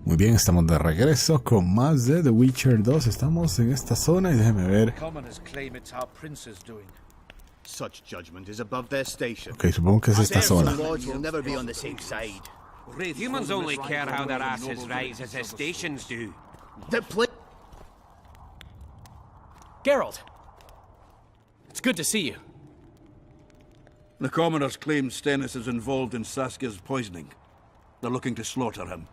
Muy bien, estamos de regreso con más de The Witcher 2. Estamos en esta zona y déjeme ver. Ok, supongo que es esta zona. Humans only care how their asses rise as their stations do. Geralt! It's good to see you. The commoners claim Stennis is involved in Saskia's poisoning. They're looking to slaughter him.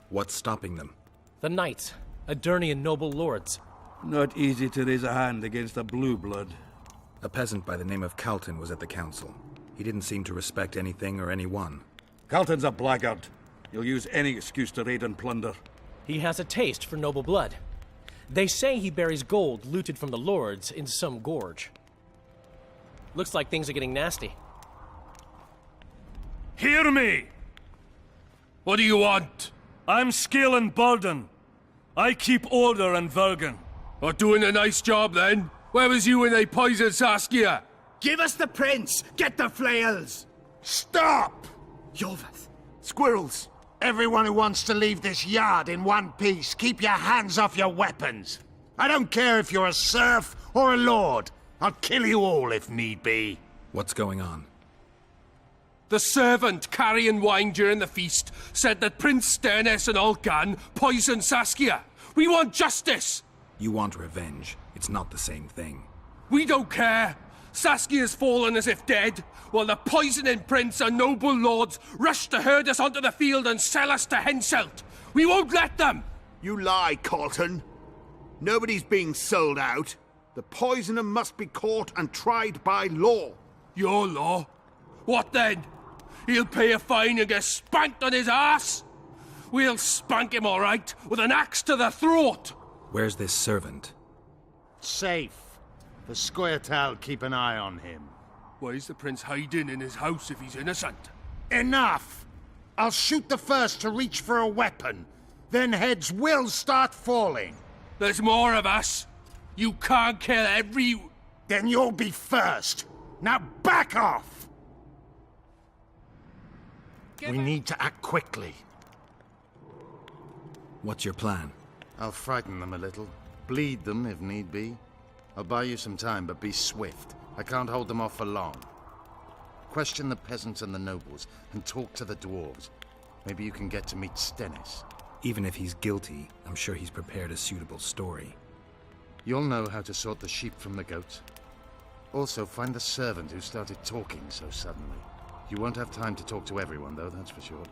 What's stopping them? The knights, Adernian noble lords. Not easy to raise a hand against a blue blood. A peasant by the name of Calton was at the council. He didn't seem to respect anything or anyone. Calton's a blackguard. He'll use any excuse to raid and plunder. He has a taste for noble blood. They say he buries gold looted from the lords in some gorge. Looks like things are getting nasty. Hear me! What do you want? I'm Skill and Burden. I keep order in Vergen. Are doing a nice job then? Where was you when they poisoned Saskia? Give us the prince! Get the flails! Stop! Yorvath. Squirrels! Everyone who wants to leave this yard in one piece, keep your hands off your weapons. I don't care if you're a serf or a lord. I'll kill you all if need be. What's going on? The servant carrying wine during the feast said that Prince Stennis and Olcan poisoned Saskia. We want justice! You want revenge. It's not the same thing. We don't care. Saskia's fallen as if dead, while the poisoning prince and noble lords rush to herd us onto the field and sell us to Henselt. We won't let them! You lie, Calton. Nobody's being sold out. The poisoner must be caught and tried by law. Your law? What then? He'll pay a fine and get spanked on his ass? We'll spank him all right, with an axe to the throat! Where's this servant? Safe. The Squirtal keep an eye on him. Why is the prince hiding in his house if he's innocent? Enough! I'll shoot the first to reach for a weapon. Then heads will start falling. There's more of us. You can't kill every... Then you'll be first. Now back off! We need to act quickly. What's your plan? I'll frighten them a little. Bleed them if need be. I'll buy you some time, but be swift. I can't hold them off for long. Question the peasants and the nobles, and talk to the dwarves. Maybe you can get to meet Stennis. Even if he's guilty, I'm sure he's prepared a suitable story. You'll know how to sort the sheep from the goats. Also, find the servant who started talking so suddenly. You won't have time to talk to everyone, though, that's for sure.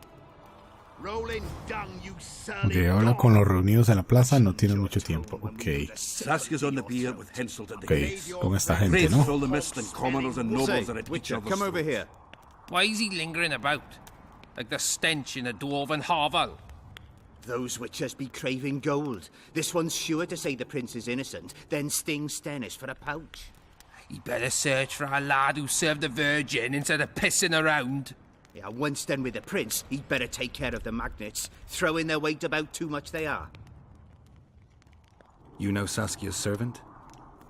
Ok, ahora con los reunidos en la plaza no tienen mucho tiempo. Ok. Saskia's on the beer with Henselt at the Ok, con esta gente, ¿no? Fill the mist and commoners and nobles are at each other's Come over here. Why is he lingering about? Like the stench in a dwarven hovel? Those witchers be craving gold. This one's sure to say the prince is innocent, then sting Stennis for a pouch. He'd better search for a lad who served the Virgin instead of pissing around. Yeah, once done with the prince, he'd better take care of the magnets, throwing their weight about too much they are. You know Saskia's servant?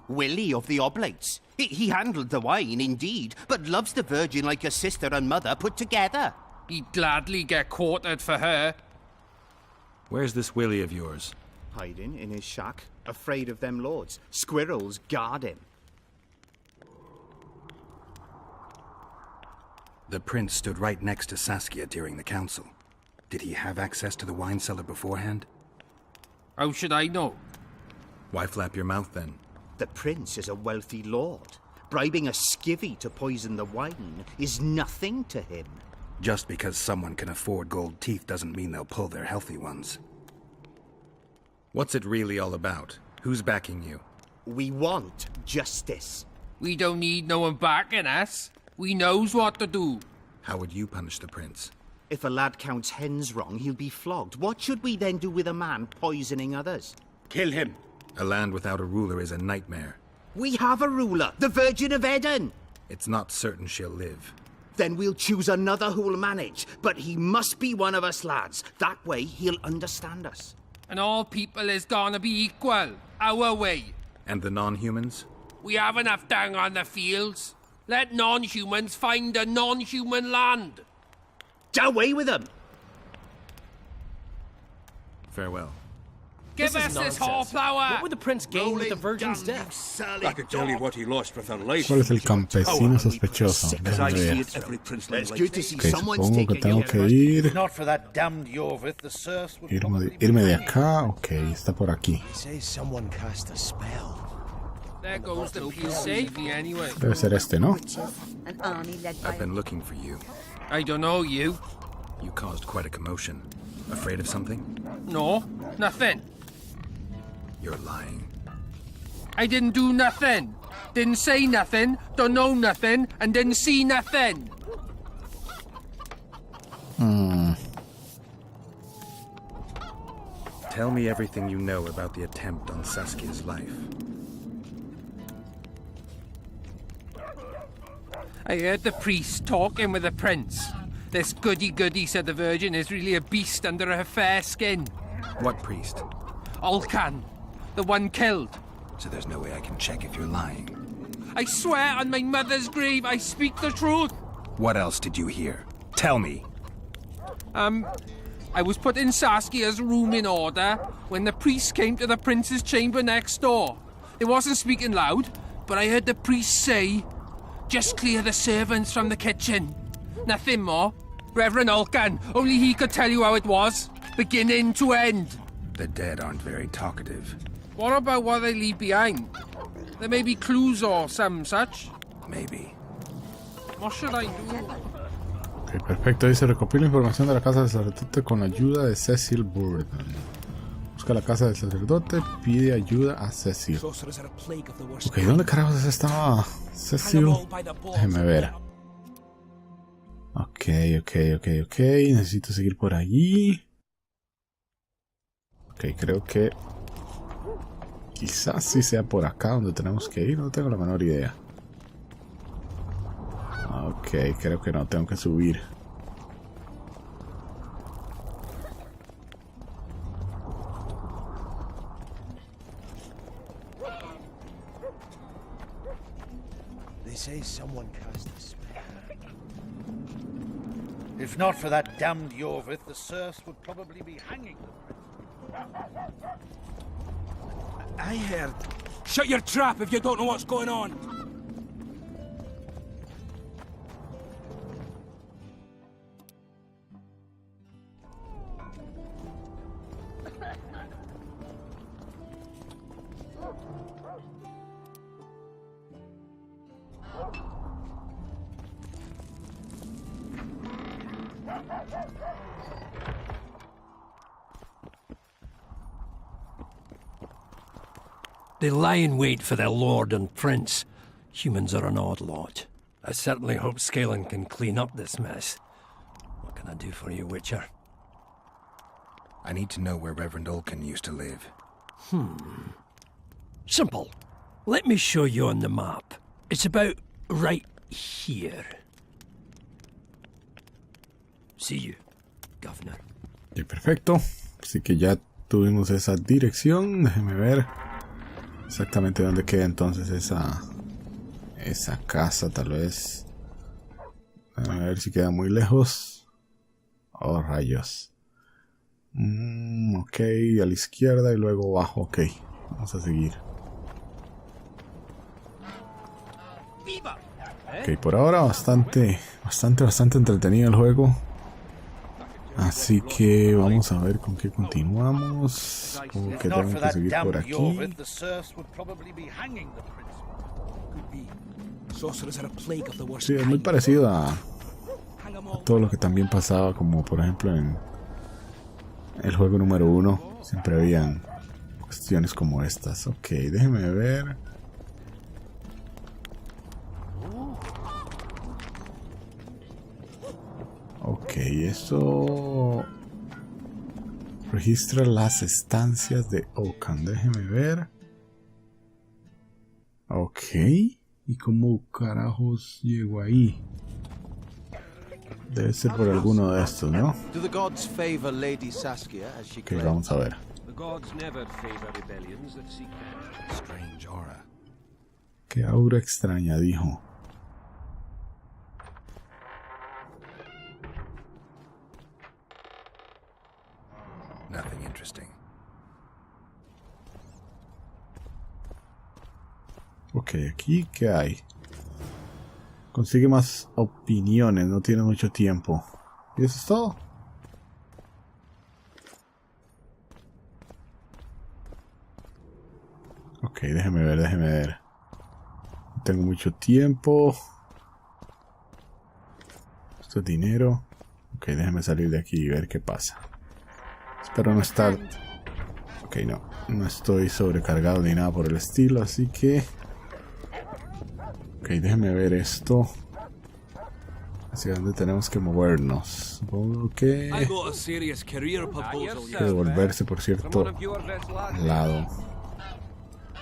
Willie of the Oblates. He handled the wine, indeed, but loves the Virgin like a sister and mother put together. He'd gladly get quartered for her. Where's this Willie of yours? Hiding in his shack, afraid of them lords. Squirrels guard him. The prince stood right next to Saskia during the council. Did he have access to the wine cellar beforehand? How should I know? Why flap your mouth then? The prince is a wealthy lord. Bribing a skivvy to poison the wine is nothing to him. Just because someone can afford gold teeth doesn't mean they'll pull their healthy ones. What's it really all about? Who's backing you? We want justice. We don't need no one backing us. We knows what to do. How would you punish the prince? If a lad counts hens wrong, he'll be flogged. What should we then do with a man poisoning others? Kill him. A land without a ruler is a nightmare. We have a ruler, the Virgin of Eden. It's not certain she'll live. Then we'll choose another who'll manage. But he must be one of us lads. That way he'll understand us. And all people is gonna be equal, our way. And the non-humans? We have enough down on the fields. Let non-humans find a non-human land. Away with them! Farewell. Give This us is this nonsense. whore-flower! What would the prince gain with the Rolling virgin's down, you death? surly I could tell you dog. what he lost with her life. ¿Cuál es el campesino sospechoso? As I Déjame see ver. it, every princeling It's likes good to see Ok, someone's supongo que taking tengo your que trust. ir. Not for that damned Yorvith, the serfs would probably Irme de acá. Ok, está por aquí. Say someone cast a spell. There goes the PC anyway. Debe ser este, ¿no? An army led by I've been looking for you. I don't know you. You caused quite a commotion. Afraid of something? No, nothing. You're lying. I didn't do nothing. Didn't say nothing, don't know nothing, and didn't see nothing. Tell me everything you know about the attempt on Saskia's life. I heard the priest talking with the prince. This goody-goody, said the Virgin, is really a beast under her fair skin. What priest? Alcan, the one killed. So there's no way I can check if you're lying. I swear on my mother's grave I speak the truth. What else did you hear? Tell me. I was put in Saskia's room in order when the priest came to the prince's chamber next door. They wasn't speaking loud, but I heard the priest say, "Just clear the servants from the kitchen." Nothing more. Reverend Alcan, only he could tell you how it was, beginning to end. The dead aren't very talkative. What about what they leave behind? There may be clues or some such. Maybe. What should I do? Ok, perfecto. Dice, recopila información de la casa del sacerdote con la ayuda de Cecil Burden. Busca la casa del sacerdote, pide ayuda a Cecil. Ok, ¿dónde carajos estaba Cecil? Déjeme ver. Ok. Necesito seguir por allí. Ok, creo que quizás sí sea por acá donde tenemos que ir. No tengo la menor idea. Ok, creo que no, tengo que subir. They say someone cast a spell. If not for that damned Yorvith, the serfs would probably be hanging them. I heard. Shut your trap if you don't know what's going on. They lie in wait for their lord and prince. Humans are an odd lot. I certainly hope Scalen can clean up this mess. What can I do for you, Witcher? I need to know where Reverend Olkin used to live. Simple. Let me show you on the map. It's about right here. See you, Governor. Ok, perfecto. Así que ya tuvimos esa dirección. Déjeme ver exactamente dónde queda entonces esa casa, tal vez. A ver si queda muy lejos. Oh, rayos. Ok, a la izquierda y luego abajo. Ok, vamos a seguir. Ok, por ahora bastante entretenido el juego. Así que vamos a ver con qué continuamos. Como que tengo que seguir por aquí. Sí, es muy parecido a todo lo que también pasaba, como por ejemplo en el juego número 1. Siempre habían cuestiones como estas. Ok, déjenme ver. Ok, eso registra las estancias de Okan. Déjeme ver. Ok, ¿y cómo carajos llego ahí? Debe ser por alguno de estos, ¿no? Ok, vamos a ver. Strange aura. Qué aura extraña, dijo. Nothing interesting. Ok, aquí, ¿qué hay? Consigue más opiniones, no tiene mucho tiempo. ¿Y eso es todo? Ok, déjeme ver. No tengo mucho tiempo. Esto es dinero. Ok, déjeme salir de aquí y ver qué pasa. Espero no estar... Ok, no estoy sobrecargado ni nada por el estilo, así que... Ok, déjeme ver esto. ¿Hacia dónde tenemos que movernos? Supongo que... I got a serious career proposal. Hay que devolverse por cierto lado.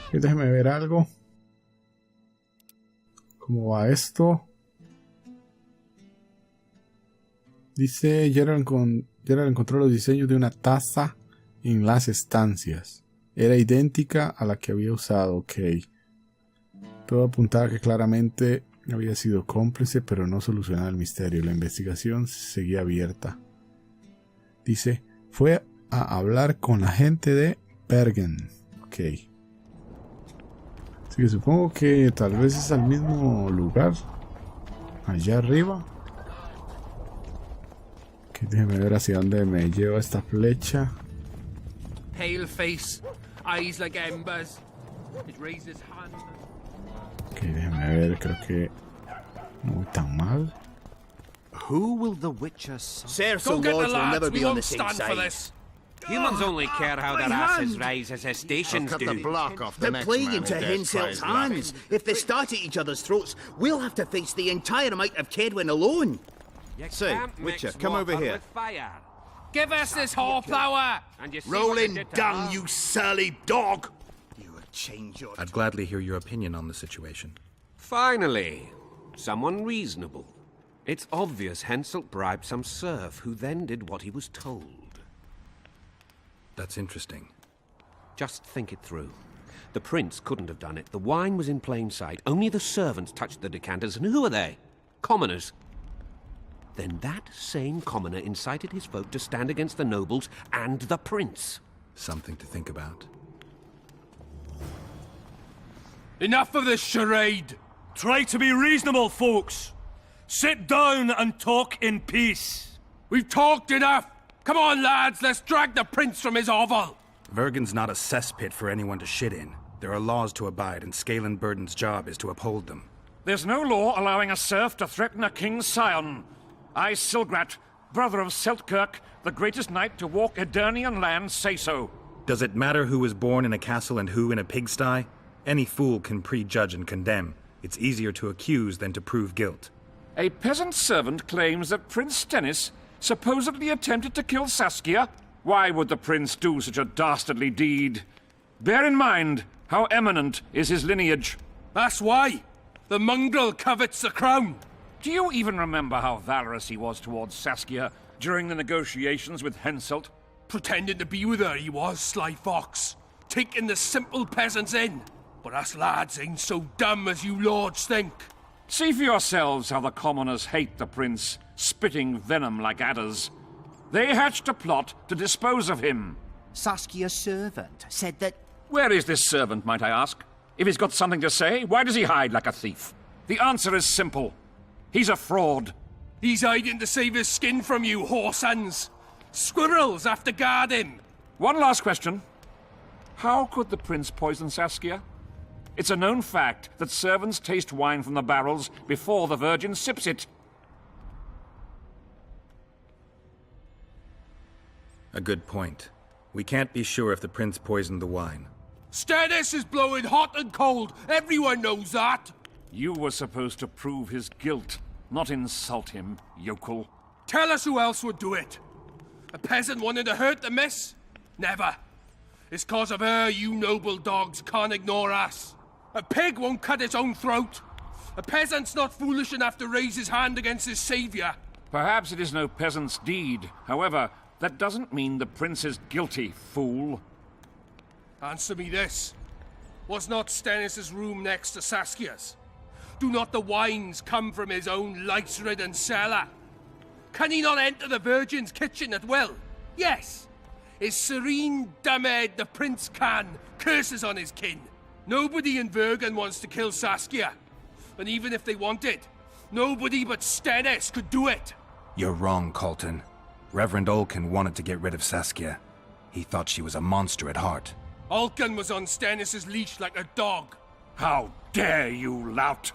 Ok, déjeme ver algo. ¿Cómo va esto? Dice, Geralt encontró los diseños de una taza en las estancias. Era idéntica a la que había usado. Ok. Todo apuntaba que claramente había sido cómplice, pero no solucionaba el misterio. La investigación seguía abierta. Dice, fue a hablar con la gente de Bergen. Ok. Así que supongo que tal vez es al mismo lugar. Allá arriba. Ok, déjeme ver hacia dónde me lleva esta flecha. Pale face, eyes like embers. It raises hand. Ok, déjeme ver, creo que no voy tan mal. Who will the Witcher Sir, Go get the lords will lads, never we be on won't the same stand for side. this. Humans only care how their asses rise as their stations Cut the do. block off the They're next playing man into who dares try Henselt's his luck. hands. If they start at each other's throats, we'll have to face the entire amount of Kedwin alone. Say, Witcher, come over here. Give us this horsepower! Rolling dung, you surly dog! You will change your... I'd gladly hear your opinion on the situation. Finally, someone reasonable. It's obvious Henselt bribed some serf who then did what he was told. That's interesting. Just think it through. The prince couldn't have done it. The wine was in plain sight. Only the servants touched the decanters, and who are they? Commoners. Then that same commoner incited his folk to stand against the nobles and the prince. Something to think about. Enough of this charade! Try to be reasonable, folks. Sit down and talk in peace. We've talked enough! Come on, lads, let's drag the prince from his hovel! Vergen's not a cesspit for anyone to shit in. There are laws to abide, and Scalenburden's job is to uphold them. There's no law allowing a serf to threaten a king's scion. I, Silgrat, brother of Seltkirk, the greatest knight to walk Edirnian land, say so. Does it matter who was born in a castle and who in a pigsty? Any fool can prejudge and condemn. It's easier to accuse than to prove guilt. A peasant servant claims that Prince Stennis supposedly attempted to kill Saskia. Why would the prince do such a dastardly deed? Bear in mind how eminent is his lineage. That's why! The mongrel covets the crown! Do you even remember how valorous he was towards Saskia during the negotiations with Henselt? Pretending to be with her he was, sly fox. Taking the simple peasants in. But us lads ain't so dumb as you lords think. See for yourselves how the commoners hate the prince, spitting venom like adders. They hatched a plot to dispose of him. Saskia's servant said that... Where is this servant, might I ask? If he's got something to say, why does he hide like a thief? The answer is simple. He's a fraud. He's hiding to save his skin from you, whoresons. Squirrels have to guard him. One last question. How could the prince poison Saskia? It's a known fact that servants taste wine from the barrels before the virgin sips it. A good point. We can't be sure if the prince poisoned the wine. Stennis is blowing hot and cold. Everyone knows that. You were supposed to prove his guilt, not insult him, yokel. Tell us who else would do it. A peasant wanting to hurt the miss? Never. It's cause of her you noble dogs can't ignore us. A pig won't cut its own throat. A peasant's not foolish enough to raise his hand against his savior. Perhaps it is no peasant's deed. However, that doesn't mean the prince is guilty, fool. Answer me this. Was not Stennis' room next to Saskia's? Do not the wines come from his own lice-ridden cellar? Can he not enter the Virgin's kitchen at will? Yes. His serene dumbhead, the Prince Khan, curses on his kin. Nobody in Vergen wants to kill Saskia. And even if they wanted, nobody but Stennis could do it. You're wrong, Colton. Reverend Olkin wanted to get rid of Saskia. He thought she was a monster at heart. Olkin was on Stennis's leash like a dog. How dare you, lout!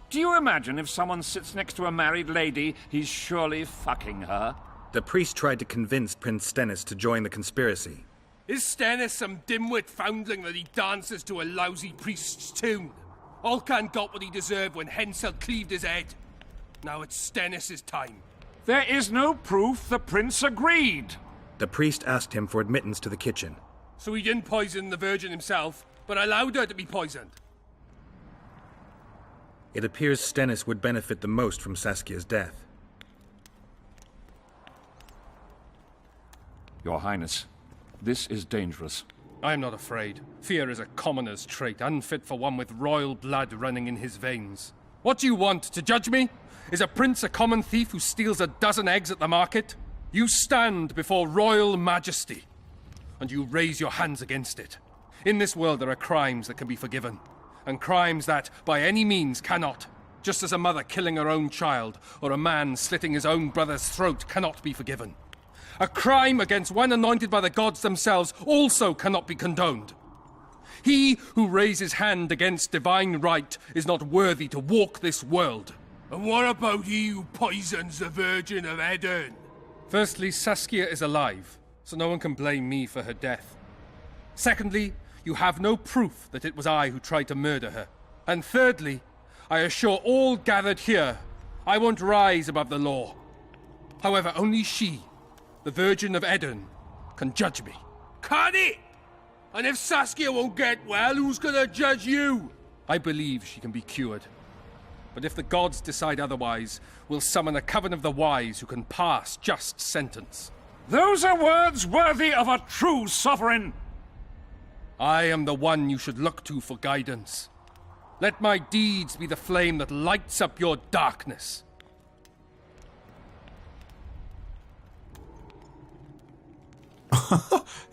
Do you imagine if someone sits next to a married lady, he's surely fucking her? The priest tried to convince Prince Stennis to join the conspiracy. Is Stennis some dimwit foundling that he dances to a lousy priest's tune? Olkan got what he deserved when Hensel cleaved his head. Now it's Stennis's time. There is no proof the prince agreed. The priest asked him for admittance to the kitchen. So he didn't poison the Virgin himself, but allowed her to be poisoned. It appears Stennis would benefit the most from Saskia's death. Your Highness, this is dangerous. I am not afraid. Fear is a commoner's trait, unfit for one with royal blood running in his veins. What do you want, to judge me? Is a prince a common thief who steals a dozen eggs at the market? You stand before royal majesty, and you raise your hands against it. In this world there are crimes that can be forgiven, and crimes that, by any means, cannot. Just as a mother killing her own child, or a man slitting his own brother's throat cannot be forgiven. A crime against one anointed by the gods themselves also cannot be condoned. He who raises hand against divine right is not worthy to walk this world. And what about he who poisons the Virgin of Edern? Firstly, Saskia is alive, so no one can blame me for her death. Secondly, you have no proof that it was I who tried to murder her. And thirdly, I assure all gathered here, I won't rise above the law. However, only she, the Virgin of Edern, can judge me. Can he? And if Saskia won't get well, who's gonna judge you? I believe she can be cured. But if the gods decide otherwise, we'll summon a coven of the wise who can pass just sentence. Those are words worthy of a true sovereign! I am the one you should look to for guidance. Let my deeds be the flame that lights up your darkness.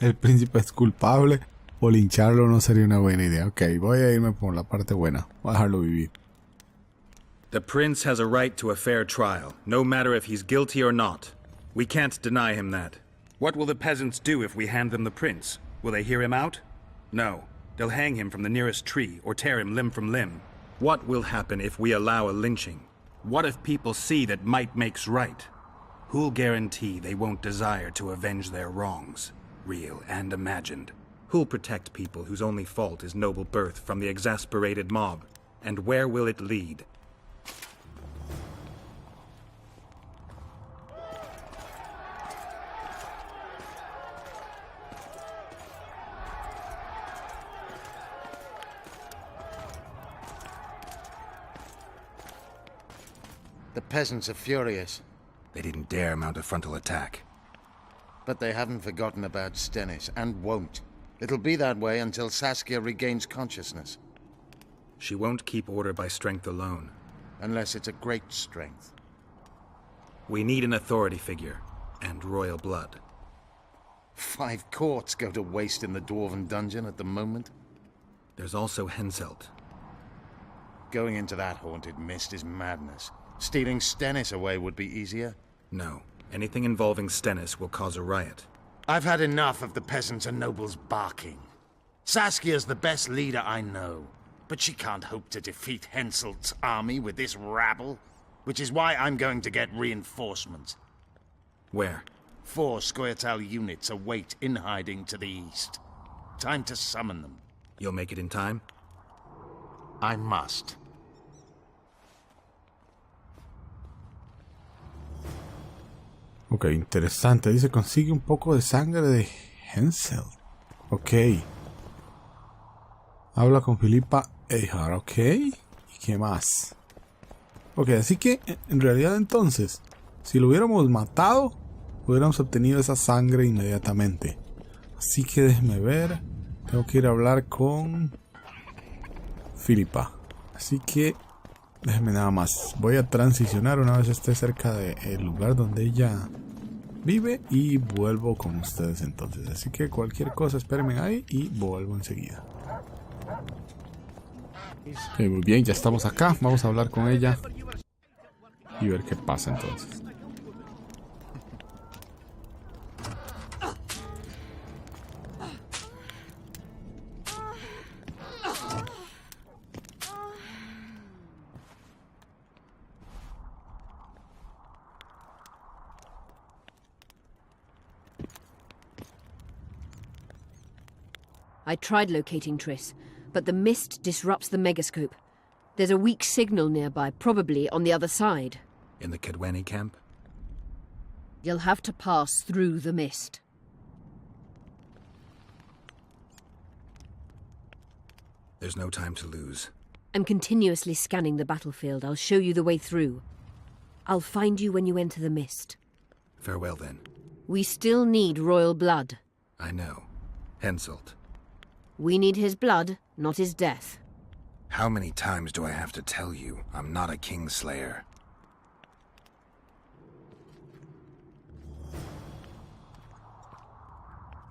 El príncipe es culpable, o lincharlo no sería una buena idea. Ok, voy a irme por la parte buena. Voy a dejarlo vivir. The prince has a right to a fair trial, no matter if he's guilty or not. We can't deny him that. What will the peasants do if we hand them the prince? Will they hear him out? No. They'll hang him from the nearest tree or tear him limb from limb. What will happen if we allow a lynching? What if people see that might makes right? Who'll guarantee they won't desire to avenge their wrongs, real and imagined? Who'll protect people whose only fault is noble birth from the exasperated mob? And where will it lead? The peasants are furious. They didn't dare mount a frontal attack. But they haven't forgotten about Stennis, and won't. It'll be that way until Saskia regains consciousness. She won't keep order by strength alone. Unless it's a great strength. We need an authority figure, and royal blood. 5 courts go to waste in the Dwarven dungeon at the moment. There's also Henselt. Going into that haunted mist is madness. Stealing Stennis away would be easier. No. Anything involving Stennis will cause a riot. I've had enough of the peasants and nobles barking. Saskia's the best leader I know, but she can't hope to defeat Henselt's army with this rabble, which is why I'm going to get reinforcements. Where? 4 Scoia'tael units await in hiding to the east. Time to summon them. You'll make it in time? I must. Ok, interesante. Dice, consigue un poco de sangre de Hensel. Ok. Habla con Filipa Eihar. Ok. ¿Y qué más? Ok, así que en realidad entonces, si lo hubiéramos matado, hubiéramos obtenido esa sangre inmediatamente. Así que déjeme ver. Tengo que ir a hablar con Filipa. Así que déjeme nada más. Voy a transicionar una vez esté cerca del lugar donde ella vive y vuelvo con ustedes entonces. Así que cualquier cosa, espérenme ahí y vuelvo enseguida. Okay, muy bien, ya estamos acá. Vamos a hablar con ella y ver qué pasa entonces. I tried locating Triss, but the mist disrupts the megascope. There's a weak signal nearby, probably on the other side. In the Kedweni camp? You'll have to pass through the mist. There's no time to lose. I'm continuously scanning the battlefield. I'll show you the way through. I'll find you when you enter the mist. Farewell, then. We still need royal blood. I know. Henselt. We need his blood, not his death. How many times do I have to tell you I'm not a Kingslayer?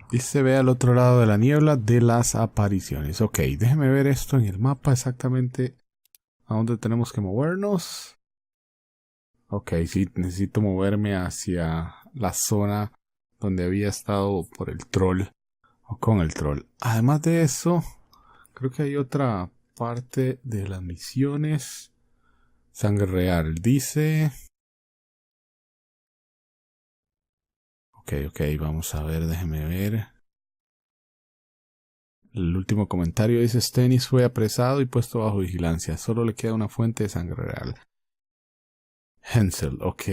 Y se ve al otro lado de la niebla de las apariciones. Ok, déjeme ver esto en el mapa exactamente a dónde tenemos que movernos. Ok, sí, necesito moverme hacia la zona donde había estado por el troll. O con el troll. Además de eso, creo que hay otra parte de las misiones. Sangre real. Dice... Ok, vamos a ver, déjeme ver. El último comentario dice: Stennis fue apresado y puesto bajo vigilancia. Solo le queda una fuente de sangre real. Henselt, ok.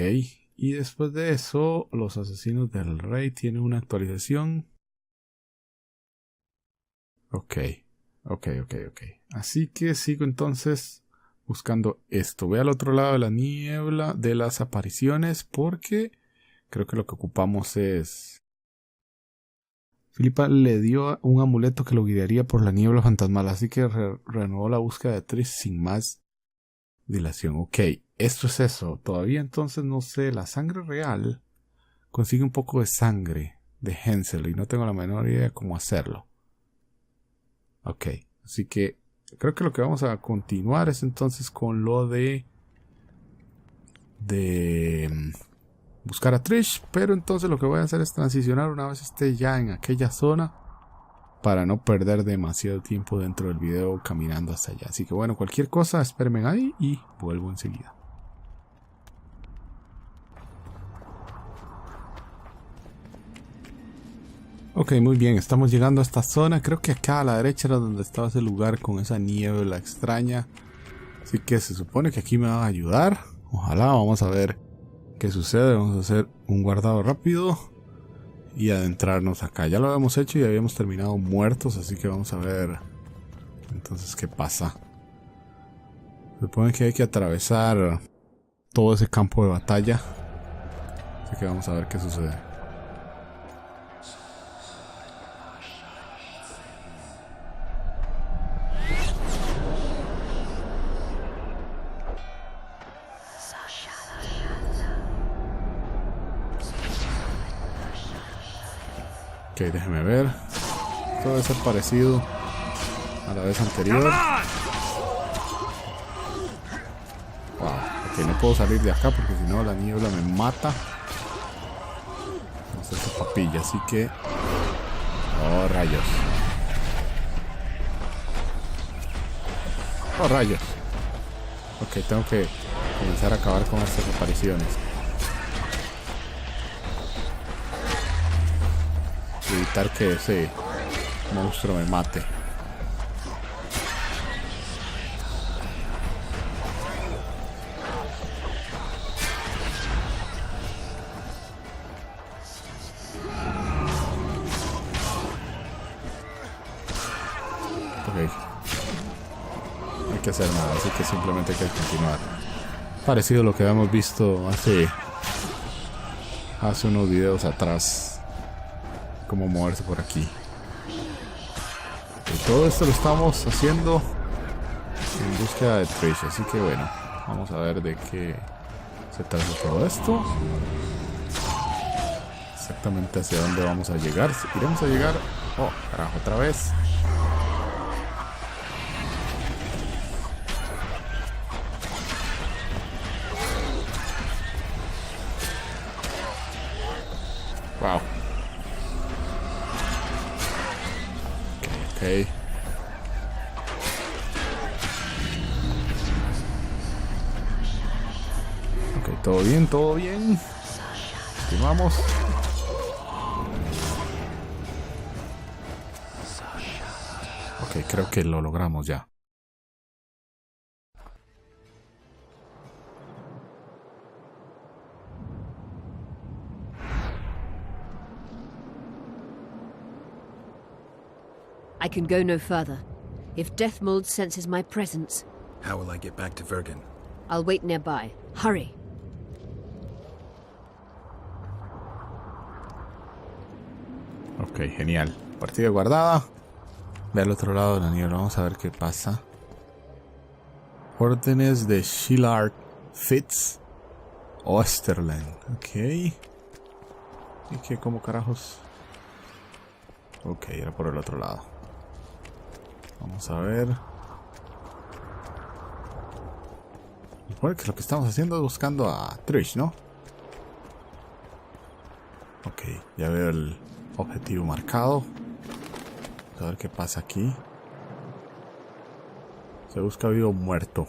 Y después de eso, los asesinos del rey tienen una actualización. Ok. Así que sigo entonces buscando esto. Voy al otro lado de la niebla de las apariciones porque creo que lo que ocupamos es... Filipa le dio un amuleto que lo guiaría por la niebla fantasmal, así que renovó la búsqueda de Triss sin más dilación. Ok, esto es eso. Todavía entonces no sé, la sangre real consigue un poco de sangre de Henselt y no tengo la menor idea de cómo hacerlo. Ok, así que creo que lo que vamos a continuar es entonces con lo de buscar a Trish, pero entonces lo que voy a hacer es transicionar una vez esté ya en aquella zona para no perder demasiado tiempo dentro del video caminando hasta allá. Así que bueno, cualquier cosa, espérenme ahí y vuelvo enseguida. Ok, muy bien, estamos llegando a esta zona. Creo que acá a la derecha era donde estaba ese lugar con esa niebla extraña. Así que se supone que aquí me va a ayudar. Ojalá, vamos a ver qué sucede. Vamos a hacer un guardado rápido y adentrarnos acá. Ya lo habíamos hecho y habíamos terminado muertos, así que vamos a ver entonces qué pasa. Se supone que hay que atravesar todo ese campo de batalla. Así que vamos a ver qué sucede. Ok, déjeme ver. Esto debe ser parecido a la vez anterior. Wow, ok, no puedo salir de acá porque si no la niebla me mata. Vamos a hacer esa papilla, así que... Oh, rayos. Oh, rayos. Ok, tengo que comenzar a acabar con estas apariciones. Evitar que ese monstruo me mate. Ok. No hay que hacer nada, así que simplemente hay que continuar. Parecido a lo que habíamos visto hace unos videos atrás. Cómo moverse por aquí. Y todo esto lo estamos haciendo en búsqueda de Trish, así que bueno, vamos a ver de qué se trata todo esto. exactamente hacia dónde vamos a llegar. Iremos a llegar... Oh, carajo, otra vez. Wow. Ok. Ok, todo bien, todo bien. Continuamos. Ok, creo que lo logramos ya. I can go no further. If Deathmold senses my presence... How will I get back to Vergen? I'll wait nearby. Hurry. Ok, genial. Partida guardada. Ve al otro lado de la niebla. Vamos a ver qué pasa. Órdenes de Geralt Fitz Osterland. Ok. ¿Y qué? ¿Cómo carajos? Ok, era por el otro lado. Vamos a ver. Bueno, que lo que estamos haciendo es buscando a Trish, ¿no? Ok, ya veo el objetivo marcado. A ver qué pasa aquí. Se busca vivo o muerto.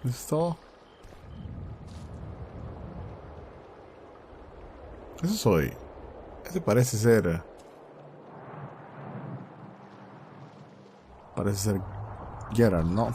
¿Eso es todo? Eso soy. Ese parece ser... Parece ser Geralt, ¿no?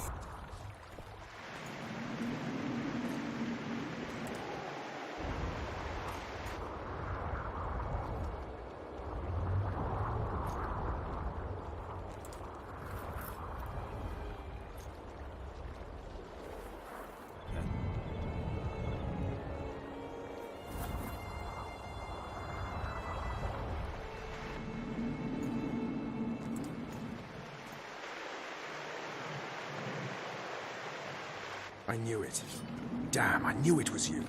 I knew it. Damn, I knew it was you.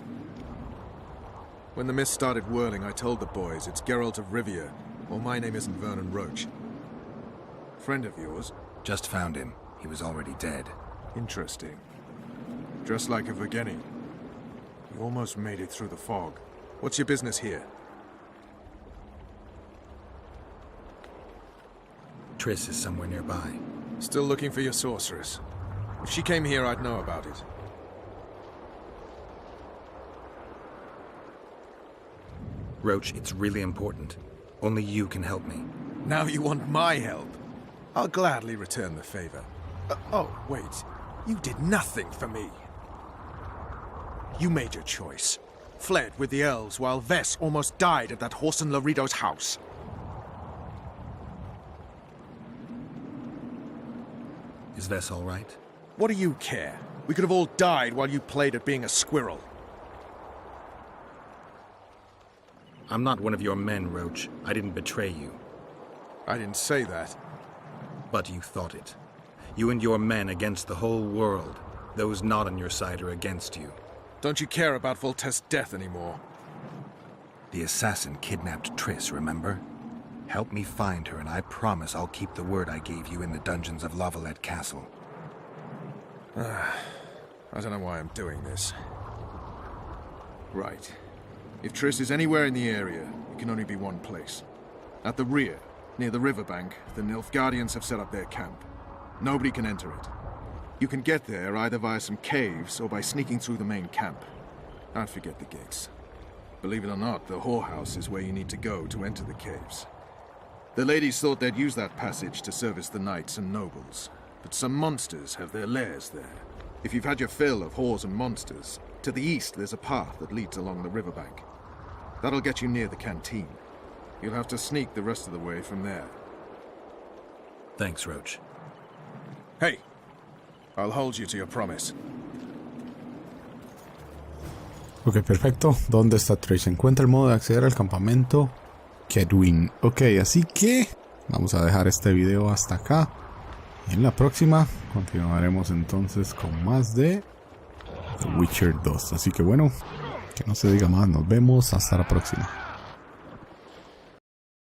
When the mist started whirling, I told the boys it's Geralt of Rivia, or my name isn't Vernon Roche. Friend of yours? Just found him. He was already dead. Interesting. Dressed like a Vergeni. You almost made it through the fog. What's your business here? Triss is somewhere nearby. Still looking for your sorceress. If she came here, I'd know about it. Roach, it's really important. Only you can help me. Now you want my help? I'll gladly return the favor. Oh, wait. You did nothing for me. You made your choice. Fled with the elves while Vess almost died at that Horson Laredo's house. Is Vess all right? What do you care? We could have all died while you played at being a squirrel. I'm not one of your men, Roach. I didn't betray you. I didn't say that. But you thought it. You and your men against the whole world. Those not on your side are against you. Don't you care about Voltaire's death anymore? The assassin kidnapped Triss, remember? Help me find her and I promise I'll keep the word I gave you in the dungeons of Lavalette Castle. I don't know why I'm doing this. Right. If Triss is anywhere in the area, it can only be one place. At the rear, near the riverbank, the Nilfgaardians have set up their camp. Nobody can enter it. You can get there either via some caves or by sneaking through the main camp. I'd forget the gates. Believe it or not, the whorehouse is where you need to go to enter the caves. The ladies thought they'd use that passage to service the knights and nobles, but some monsters have their lairs there. If you've had your fill of whores and monsters, to the east there's a path that leads along the riverbank. That'll get you near the canteen. You'll have to sneak the rest of the way from there. Thanks, Roach. Hey! I'll hold you to your promise. Ok, perfecto. ¿Dónde está Trish? Se encuentra el modo de acceder al campamento Kedwin. Ok, así que vamos a dejar este video hasta acá. Y en la próxima continuaremos entonces con más de The Witcher 2. Así que bueno, que no se diga más. Nos vemos hasta la próxima.